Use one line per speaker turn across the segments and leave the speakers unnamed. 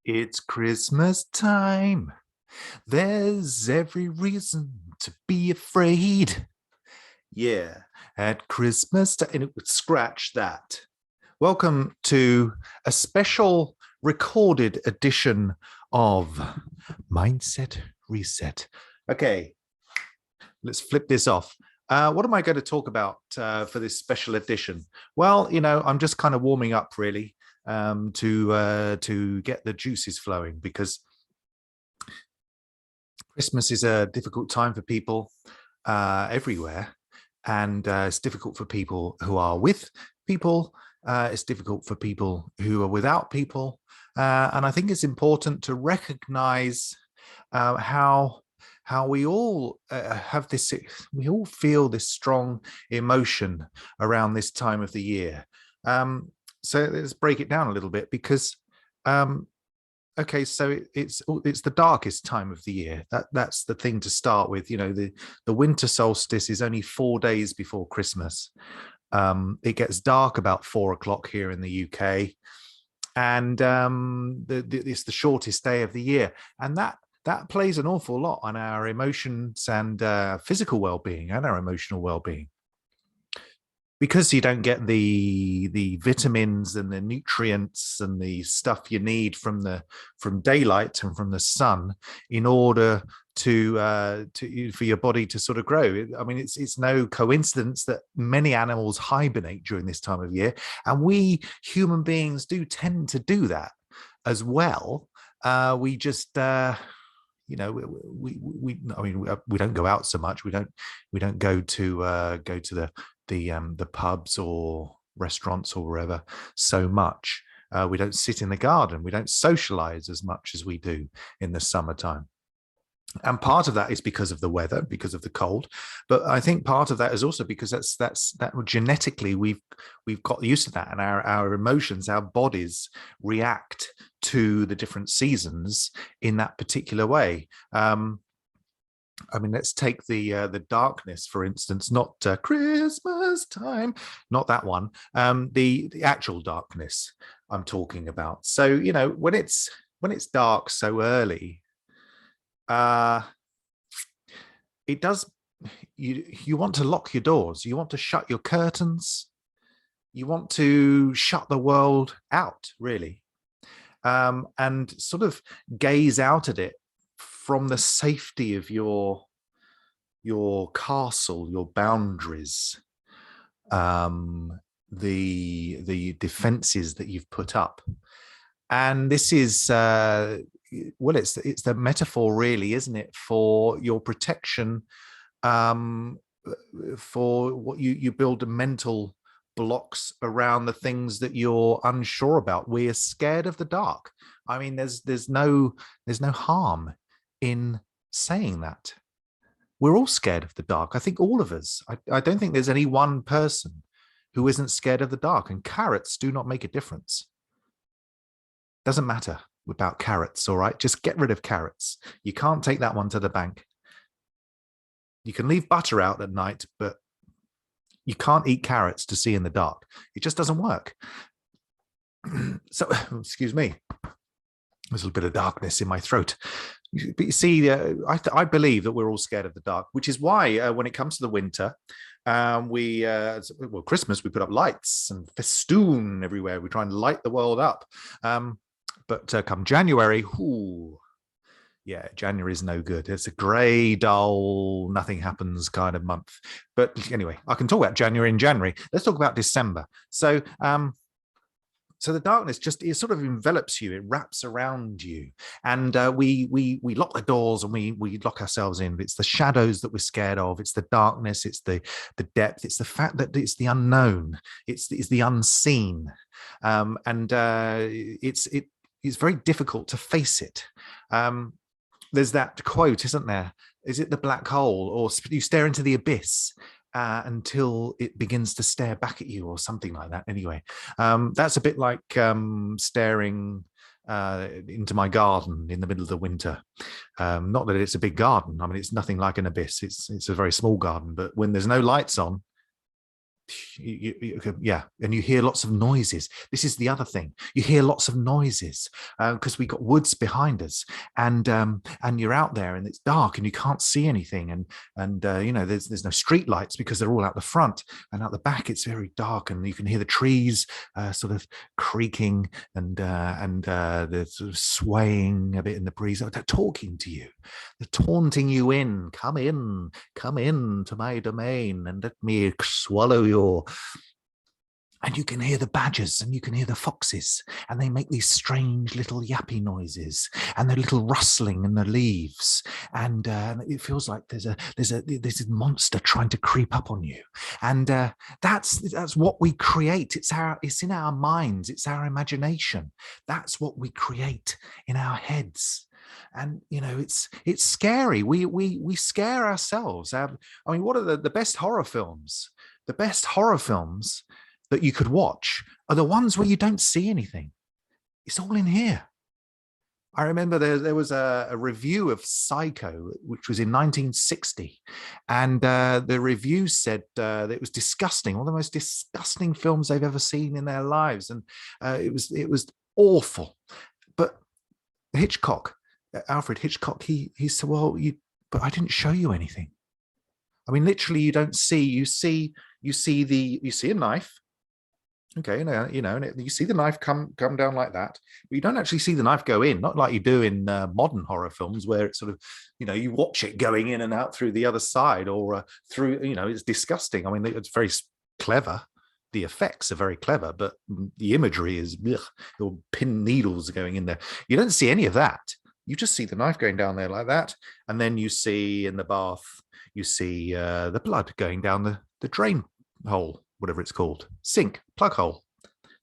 It's Christmas time. There's every reason to be afraid. Yeah, at Christmas time, and it would scratch that. Welcome to a special recorded edition of Mindset Reset. Okay, let's flip this off. What am I going to talk about for this special edition? Well, I'm just kind of warming up really to get the juices flowing, because Christmas is a difficult time for people everywhere, and it's difficult for people who are with people. It's difficult for people who are without people, and I think it's important to recognize how we all have this. We all feel this strong emotion around this time of the year. So let's break it down a little bit, because okay, so it's the darkest time of the year. That's the thing to start with. The winter solstice is only 4 days before Christmas. It gets dark about 4 o'clock here in the UK, and it's the shortest day of the year, and that plays an awful lot on our emotions and physical well-being and our emotional well-being, because you don't get the vitamins and the nutrients and the stuff you need from daylight and from the sun in order for your body to sort of grow. I mean, it's no coincidence that many animals hibernate during this time of year, and we human beings do tend to do that as well. We just we I mean, we don't go out so much. We don't go to the pubs or restaurants or wherever so much. We don't sit in the garden. We don't socialize as much as we do in the summertime. And part of that is because of the weather, because of the cold. But I think part of that is also because that genetically we've got used to that, and our emotions, our bodies react to the different seasons in that particular way. I mean, let's take the darkness, for instance, not Christmas time, not that one. The actual darkness I'm talking about. So, when it's dark so early, it does, you want to lock your doors, you want to shut your curtains, you want to shut the world out, really, and sort of gaze out at it from the safety of your castle, your boundaries, the defenses that you've put up. And this is well, it's the metaphor, really, isn't it, for your protection, for what you build mental blocks around the things that you're unsure about. We're scared of the dark. I mean, there's no harm in saying that. We're all scared of the dark. I think all of us. I don't think there's any one person who isn't scared of the dark. And carrots do not make a difference. Doesn't matter about carrots, all right? Just get rid of carrots. You can't take that one to the bank. You can leave butter out at night, but you can't eat carrots to see in the dark. It just doesn't work. So, excuse me. There's a little bit of darkness in my throat. But you see, I believe that we're all scared of the dark, which is why when it comes to the winter, Christmas, we put up lights and festoon everywhere. We try and light the world up. But come January, January is no good. It's a grey, dull, nothing happens kind of month. But anyway, I can talk about January in January. Let's talk about December. So the darkness it sort of envelops you, it wraps around you, and we lock the doors and we lock ourselves in. It's the shadows that we're scared of. It's the darkness. It's the depth. It's the fact that it's the unknown. It's the unseen, and it's very difficult to face it. There's that quote, isn't there? Is it the black hole, or you stare into the abyss until it begins to stare back at you, or something like that? Anyway, that's a bit like staring into my garden in the middle of the winter. Not that it's a big garden. I mean, it's nothing like an abyss. It's a very small garden. But when there's no lights on, Yeah, and you hear lots of noises. This is the other thing. You hear lots of noises because we got woods behind us, and you're out there, and it's dark, and you can't see anything, and there's no street lights because they're all out the front, and out the back it's very dark, and you can hear the trees sort of creaking and they're sort of swaying a bit in the breeze. They're talking to you, they're taunting you in. Come in to my domain, and let me swallow your. And you can hear the badgers and you can hear the foxes, and they make these strange little yappy noises and the little rustling in the leaves, and it feels like there's a monster trying to creep up on you, and that's what we create. It's in our minds, it's our imagination. That's what we create in our heads. And it's scary. We scare ourselves. I mean, what are the best horror films? The best horror films that you could watch are the ones where you don't see anything. It's all in here. I remember there was a review of Psycho, which was in 1960, and the review said that it was disgusting, one of the most disgusting films they've ever seen in their lives, and it was awful. But Hitchcock, Alfred Hitchcock, he said, well, but I didn't show you anything. I mean, literally, you don't see. You see a knife. Okay, and you see the knife come down like that, but you don't actually see the knife go in. Not like you do in modern horror films, where it's sort of, you watch it going in and out through the other side, or through. It's disgusting. I mean, it's very clever. The effects are very clever, but the imagery is little pin needles going in there. You don't see any of that. You just see the knife going down there like that, and then you see in the bath, you see the blood going down the drain hole, whatever it's called, sink, plug hole.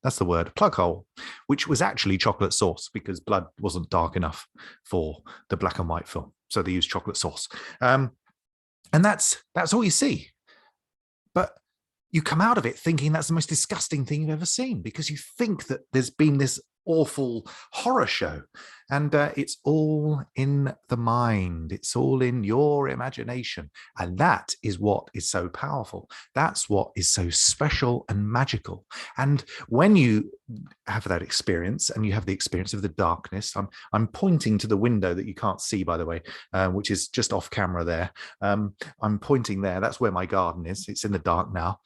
That's the word, plug hole, which was actually chocolate sauce because blood wasn't dark enough for the black and white film, so they used chocolate sauce, and that's all you see. But you come out of it thinking that's the most disgusting thing you've ever seen, because you think that there's been this awful horror show, and it's all in the mind. It's all in your imagination, and that is what is so powerful. That's what is so special and magical. And when you have that experience, and you have the experience of the darkness, I'm pointing to the window that you can't see, by the way, which is just off camera there. I'm pointing there. That's where my garden is. It's in the dark now.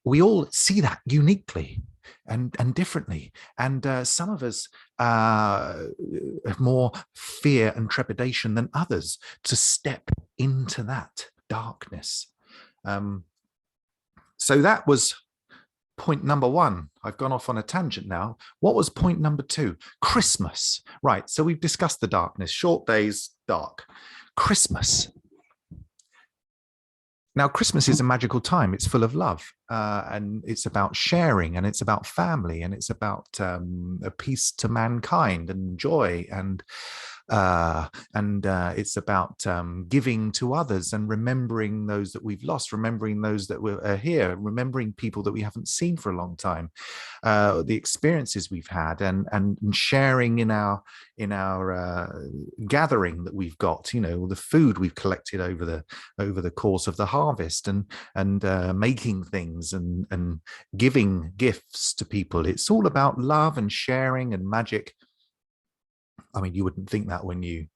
We all see that uniquely and differently, and some of us have more fear and trepidation than others to step into that darkness. So that was point number one. I've gone off on a tangent now. What was point number two? Christmas. Right, so we've discussed the darkness, short days, dark. Christmas. Now, Christmas is a magical time. It's full of love, and it's about sharing, and it's about family, and it's about a peace to mankind and joy, and it's about giving to others and remembering those that we've lost, remembering those that are here, remembering people that we haven't seen for a long time, the experiences we've had, and sharing in our gathering that we've got, the food we've collected over the course of the harvest, and making things and giving gifts to people. It's all about love and sharing and magic. I mean, you wouldn't think that when you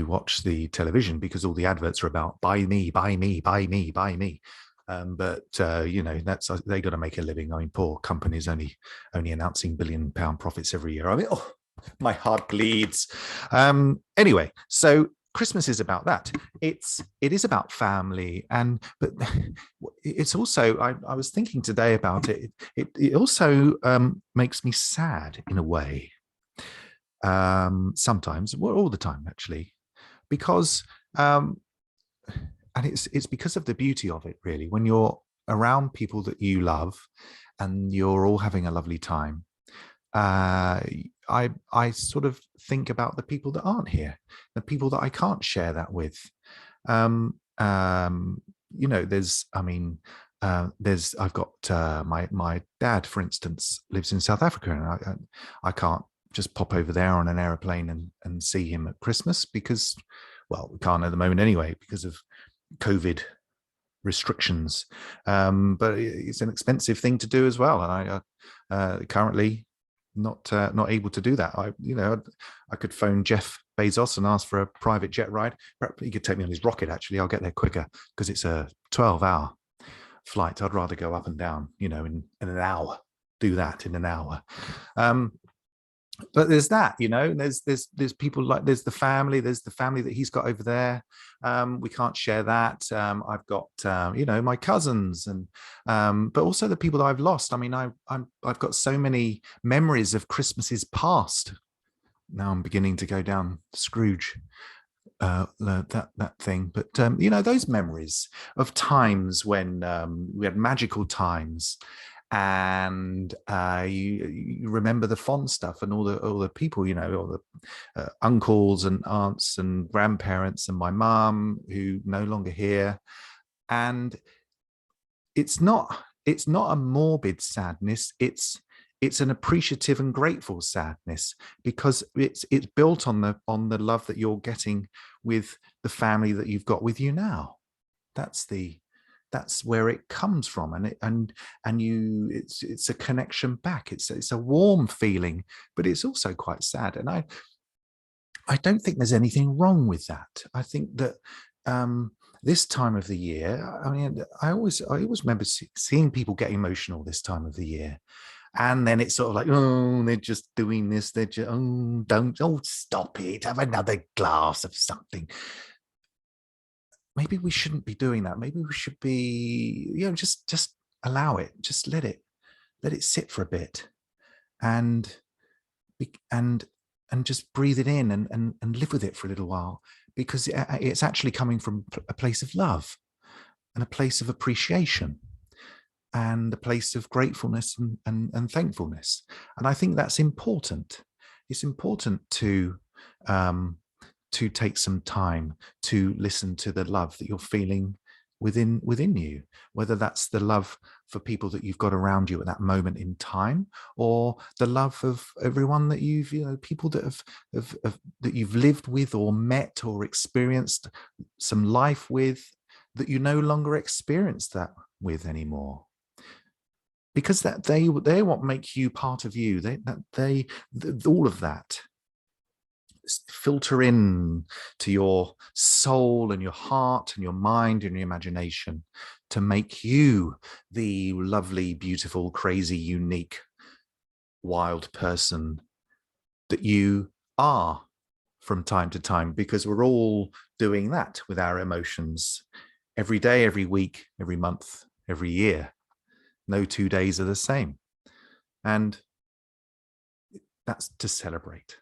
watch the television, because all the adverts are about buy me, buy me, buy me, buy me. But that's, they got to make a living. I mean, poor companies only announcing £1 billion profits every year. I mean, oh, my heart bleeds. Anyway, so Christmas is about that. It is about family, but it's also, I was thinking today about it. It also makes me sad in a way. Sometimes, well, all the time actually, because and it's because of the beauty of it, really. When you're around people that you love and you're all having a lovely time, I sort of think about the people that aren't here, the people that I can't share that with. I've got my dad, for instance, lives in South Africa, and I can't just pop over there on an aeroplane and see him at Christmas, because, well, we can't at the moment anyway, because of COVID restrictions. But it's an expensive thing to do as well, and I currently not able to do that. I could phone Jeff Bezos and ask for a private jet ride. Perhaps he could take me on his rocket. Actually, I'll get there quicker because it's a 12-hour flight. I'd rather go up and down, in an hour. Do that in an hour. But there's that, there's people like, there's the family that he's got over there. We can't share that. I've got my cousins, and but also the people that I've lost. I mean, I've got so many memories of Christmases past. Now I'm beginning to go down Scrooge that thing, but those memories of times when we had magical times, and you remember the fond stuff and all the people, all the uncles and aunts and grandparents and my mum who no longer here. And it's not a morbid sadness. It's an appreciative and grateful sadness, because it's built on the love that you're getting with the family that you've got with you now. That's where it comes from, and it's a connection back. It's a warm feeling, but it's also quite sad. And I don't think there's anything wrong with that. I think that this time of the year, I mean, I always remember seeing people get emotional this time of the year. And then it's sort of like, oh, they're just doing this. They're just, stop it. Have another glass of something. Maybe we shouldn't be doing that. Maybe we should be, just allow it. Just let it sit for a bit, and just breathe it in and live with it for a little while, because it's actually coming from a place of love and a place of appreciation and a place of gratefulness and thankfulness. And I think that's important. It's important to take some time to listen to the love that you're feeling within you, whether that's the love for people that you've got around you at that moment in time, or the love of everyone that you've, people that have that you've lived with or met or experienced some life with, that you no longer experience that with anymore. Because that they're what make you part of you. All of that filter in to your soul and your heart and your mind and your imagination to make you the lovely, beautiful, crazy, unique, wild person that you are from time to time, because we're all doing that with our emotions every day, every week, every month, every year. No 2 days are the same. And that's to celebrate.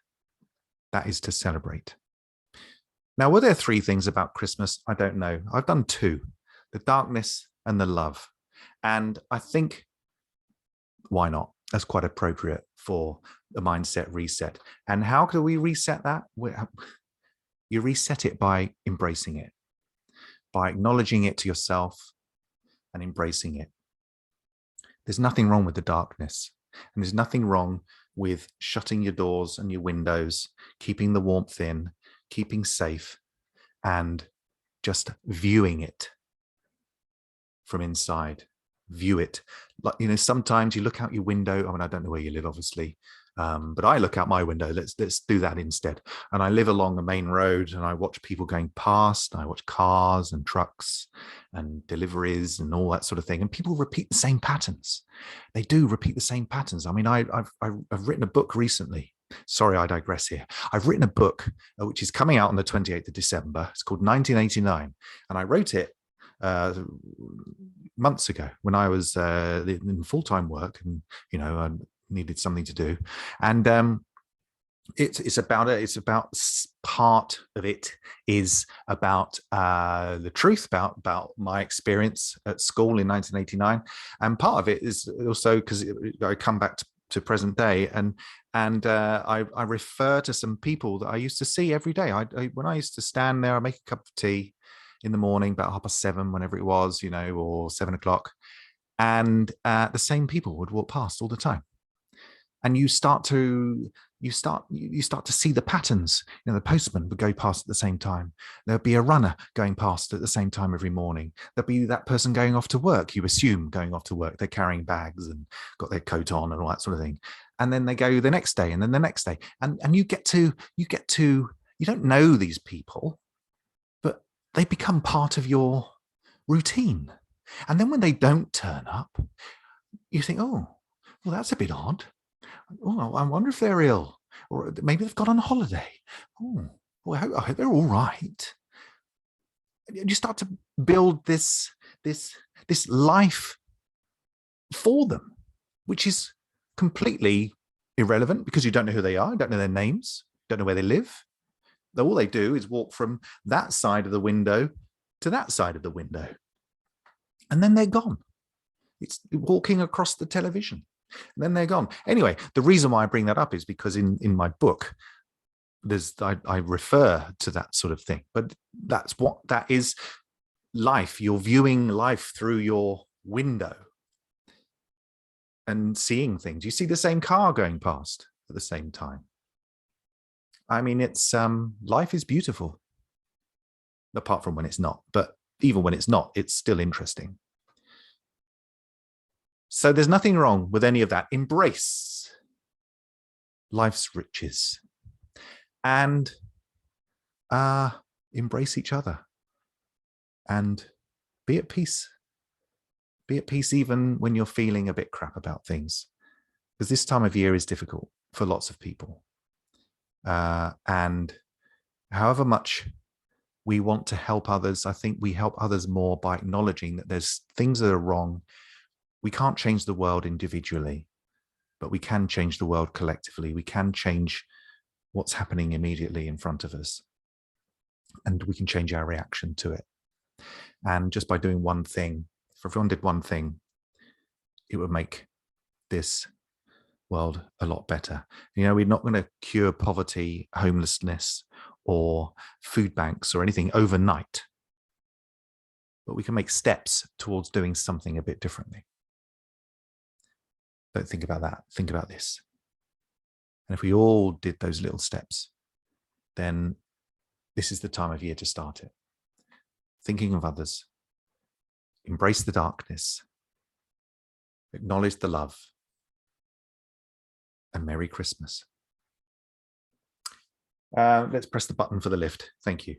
That is to celebrate. Now, were there 3 things about Christmas? I don't know. I've done 2, the darkness and the love. And I think, why not? That's quite appropriate for the mindset reset. And how can we reset that? You reset it by embracing it, by acknowledging it to yourself and embracing it. There's nothing wrong with the darkness, and there's nothing wrong with shutting your doors and your windows, keeping the warmth in, keeping safe, and just viewing it from inside. View it. Like, sometimes you look out your window. I mean, I don't know where you live, obviously, but I look out my window. Let's do that instead. And I live along the main road, and I watch people going past. And I watch cars and trucks and deliveries and all that sort of thing. And people repeat the same patterns. They do repeat the same patterns. I mean, I've written a book recently. Sorry, I digress here. I've written a book which is coming out on the 28th of December. It's called 1989, and I wrote it months ago when I was in full-time work, and I needed something to do. And it's about part of it is about the truth about my experience at school in 1989, and part of it is also because I come back to present day, and I refer to some people that I used to see every day. When I used to stand there, I make a cup of tea in the morning about 7:30, whenever it was, or 7 o'clock, and the same people would walk past all the time. And you start to you start to see the patterns. The postman would go past at the same time. There'd be a runner going past at the same time every morning. There'd be that person going off to work. You assume going off to work, they're carrying bags and got their coat on and all that sort of thing. And then they go the next day, and then the next day, and you don't know these people, but they become part of your routine. And then when they don't turn up, you think, oh, well, that's a bit odd. Oh, I wonder if they're ill, or maybe they've got on holiday. Oh, well, I hope they're all right. You start to build this life for them, which is completely irrelevant because you don't know who they are, don't know their names, don't know where they live. All they do is walk from that side of the window to that side of the window, and then they're gone. It's walking across the television, and then they're gone. Anyway, the reason why I bring that up is because in my book, I refer to that sort of thing, but that is life. You're viewing life through your window and seeing things. You see the same car going past at the same time. I mean, it's life is beautiful, apart from when it's not. But even when it's not, it's still interesting. So there's nothing wrong with any of that. Embrace life's riches and embrace each other and be at peace. Be at peace even when you're feeling a bit crap about things, because this time of year is difficult for lots of people. And however much we want to help others, I think we help others more by acknowledging that there's things that are wrong. We can't change the world individually, but we can change the world collectively. We can change what's happening immediately in front of us, and we can change our reaction to it. And just by doing one thing, if everyone did one thing, it would make this world a lot better. We're not going to cure poverty, homelessness, or food banks or anything overnight, but we can make steps towards doing something a bit differently. Don't think about that. Think about this. And if we all did those little steps, then this is the time of year to start it. Thinking of others, embrace the darkness, acknowledge the love, and Merry Christmas. Let's press the button for the lift. Thank you.